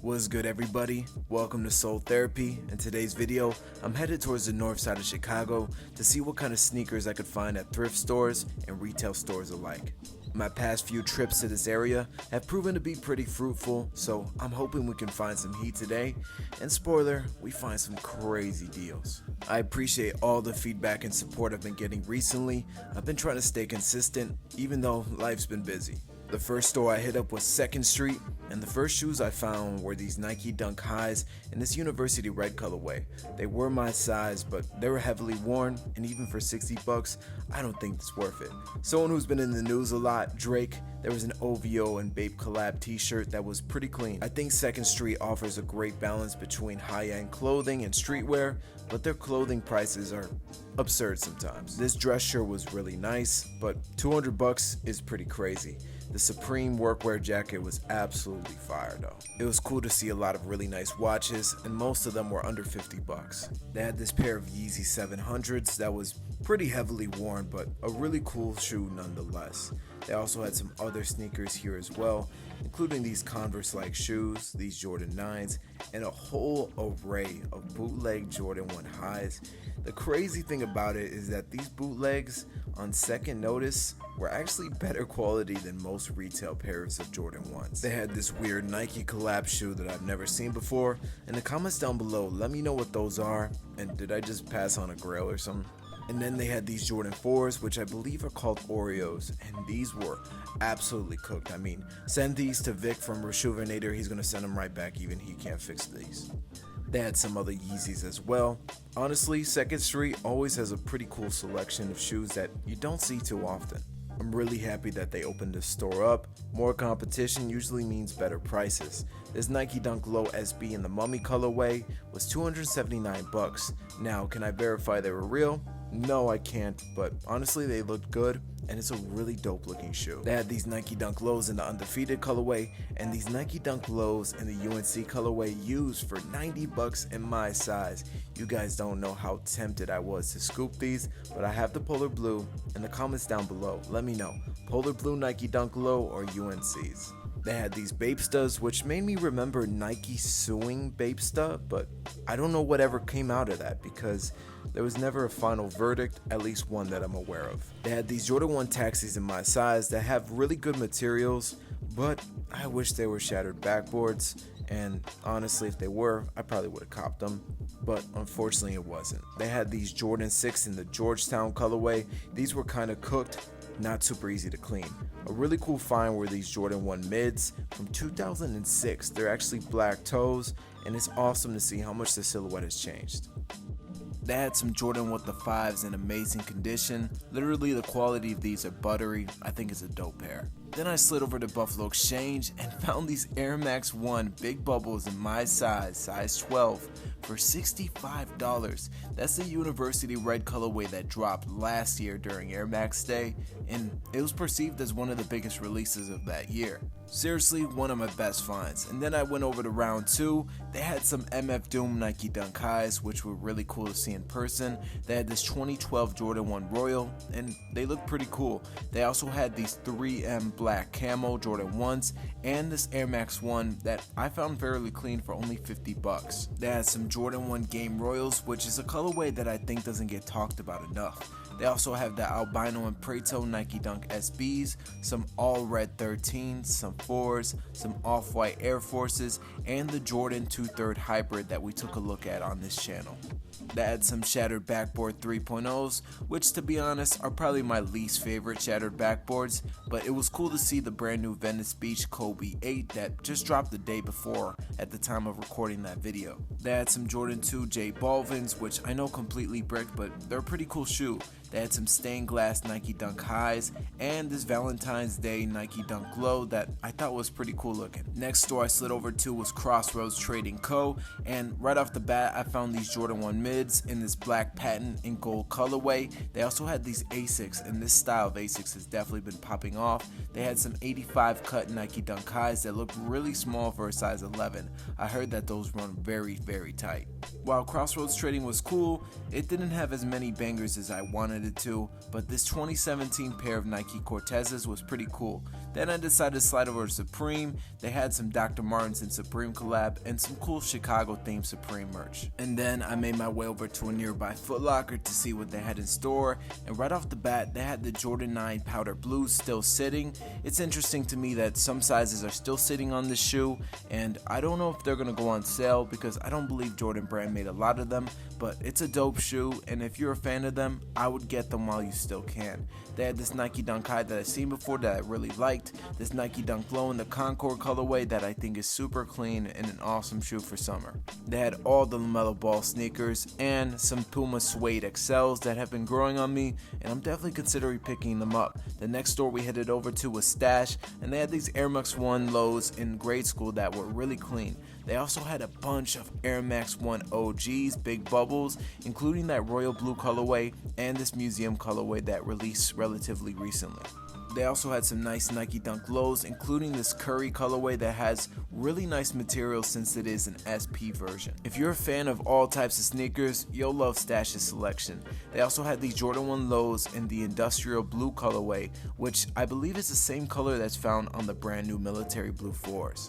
What's good, everybody? Welcome to Soul Therapy. In today's video, I'm headed towards the north side of Chicago to see what kind of sneakers I could find at thrift stores and retail stores alike. My past few trips to this area have proven to be pretty fruitful, so I'm hoping we can find some heat today, and spoiler, we find some crazy deals. I appreciate all the feedback and support I've been getting recently. I've been trying to stay consistent, even though life's been busy. The first store I hit up was 2nd Street, and the first shoes I found were these Nike Dunk Highs in this University Red colorway. They were my size, but they were heavily worn, and even for $60, I don't think it's worth it. Someone who's been in the news a lot, Drake, there was an OVO and Bape collab t-shirt that was pretty clean. I think 2nd Street offers a great balance between high-end clothing and streetwear, but their clothing prices are absurd sometimes. This dress shirt was really nice, but $200 is pretty crazy. The Supreme workwear jacket was absolutely fire though. It was cool to see a lot of really nice watches, and most of them were under $50. They had this pair of Yeezy 700s that was pretty heavily worn, but a really cool shoe nonetheless. They also had some other sneakers here as well, including these Converse-like shoes, these Jordan 9s, and a whole array of bootleg Jordan 1 highs. The crazy thing about it is that these bootlegs, on second notice, were actually better quality than most retail pairs of Jordan 1s. They had this weird Nike collab shoe that I've never seen before. In the comments down below, let me know what those are, and did I just pass on a grail or something? And then they had these Jordan 4s, which I believe are called Oreos, and these were absolutely cooked. I mean, send these to Vic from Rejuvenator, he's gonna send them right back, even he can't fix these. They had some other Yeezys as well. Honestly, 2nd Street always has a pretty cool selection of shoes that you don't see too often. I'm really happy that they opened this store up. More competition usually means better prices. This Nike Dunk Low SB in the Mummy colorway was $279. Now, can I verify they were real? No, I can't, but honestly they looked good, and it's a really dope looking shoe. They had these Nike Dunk Lows in the Undefeated colorway, and these Nike Dunk Lows in the UNC colorway used for $90 in my size. You guys don't know how tempted I was to scoop these, but I have the Polar Blue. In the comments down below, let me know, Polar Blue Nike Dunk Low or UNC's. They had these Bapestas, which made me remember Nike suing Bapesta, but I don't know whatever came out of that because there was never a final verdict, at least one that I'm aware of. They had these Jordan 1 taxis in my size that have really good materials, but I wish they were shattered backboards, and honestly if they were, I probably would have copped them, but unfortunately it wasn't. They had these Jordan 6 in the Georgetown colorway. These were kind of cooked, not super easy to clean. A really cool find were these Jordan 1 mids from 2006. They're actually black toes, and it's awesome to see how much the silhouette has changed. They had some Jordan with the 5s in amazing condition. Literally the quality of these are buttery. I think it's a dope pair. Then I slid over to Buffalo Exchange and found these Air Max 1 Big Bubbles in my size 12, for $65. That's the University Red colorway that dropped last year during Air Max Day, and it was perceived as one of the biggest releases of that year. Seriously, one of my best finds. And then I went over to round 2. They had some MF Doom Nike Dunk Highs, which were really cool to see in person. They had this 2012 Jordan 1 Royal, and they looked pretty cool. They also had these 3M black camo Jordan 1s, and this Air Max 1 that I found fairly clean for only $50. They had some Jordan 1 Game Royals, which is a colorway that I think doesn't get talked about enough. They also have the Albino and Preto Nike Dunk SBs, some all red 13s, some 4s, some off-white Air Forces, and the Jordan 2/3 Hybrid that we took a look at on this channel. They had some shattered backboard 3.0s, which to be honest are probably my least favorite shattered backboards, but it was cool to see the brand new Venice Beach Kobe 8 that just dropped the day before at the time of recording that video. They had some Jordan 2 J Balvins, which I know completely bricked, but they're a pretty cool shoe. They had some stained glass Nike Dunk Highs, and this Valentine's Day Nike Dunk Low that I thought was pretty cool looking. Next store I slid over to was Crossroads Trading Co., and right off the bat I found these Jordan 1 mids in this black patent and gold colorway. They also had these Asics, and this style of Asics has definitely been popping off. They had some 85 cut Nike Dunk Highs that looked really small for a size 11. I heard that those run very tight. While Crossroads Trading was cool, it didn't have as many bangers as I wanted limited to, but this 2017 pair of Nike Cortezes was pretty cool. Then I decided to slide over to Supreme. They had some Dr. Martens and Supreme collab and some cool Chicago themed Supreme merch. And then I made my way over to a nearby Foot Locker to see what they had in store, and right off the bat they had the Jordan 9 Powder Blues still sitting. It's interesting to me that some sizes are still sitting on this shoe, and I don't know if they're gonna go on sale because I don't believe Jordan Brand made a lot of them, but it's a dope shoe, and if you're a fan of them, I would get them while you still can. They had this Nike Dunk High that I've seen before that I really liked, this Nike Dunk Low in the Concord colorway that I think is super clean and an awesome shoe for summer. They had all the LaMelo Ball sneakers and some Puma Suede XLs that have been growing on me, and I'm definitely considering picking them up. The next store we headed over to was Stash, and they had these Air Max 1 lows in grade school that were really clean. They also had a bunch of Air Max 1 OGs, big bubbles, including that royal blue colorway and this museum colorway that released relatively recently. They also had some nice Nike Dunk Lows, including this Curry colorway that has really nice material since it is an SP version. If you're a fan of all types of sneakers, you'll love Stash's selection. They also had the Jordan 1 Lows in the industrial blue colorway, which I believe is the same color that's found on the brand new military blue 4s.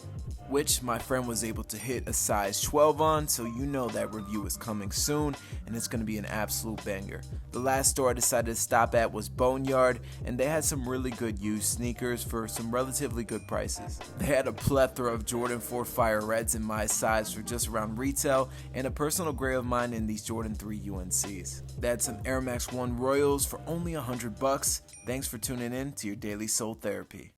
Which my friend was able to hit a size 12 on, so you know that review is coming soon and it's going to be an absolute banger. The last store I decided to stop at was Boneyard, and they had some really good used sneakers for some relatively good prices. They had a plethora of Jordan 4 Fire Reds in my size for just around retail, and a personal gray of mine in these Jordan 3 UNCs. They had some Air Max 1 Royals for only $100. Thanks for tuning in to your daily Soul Therapy.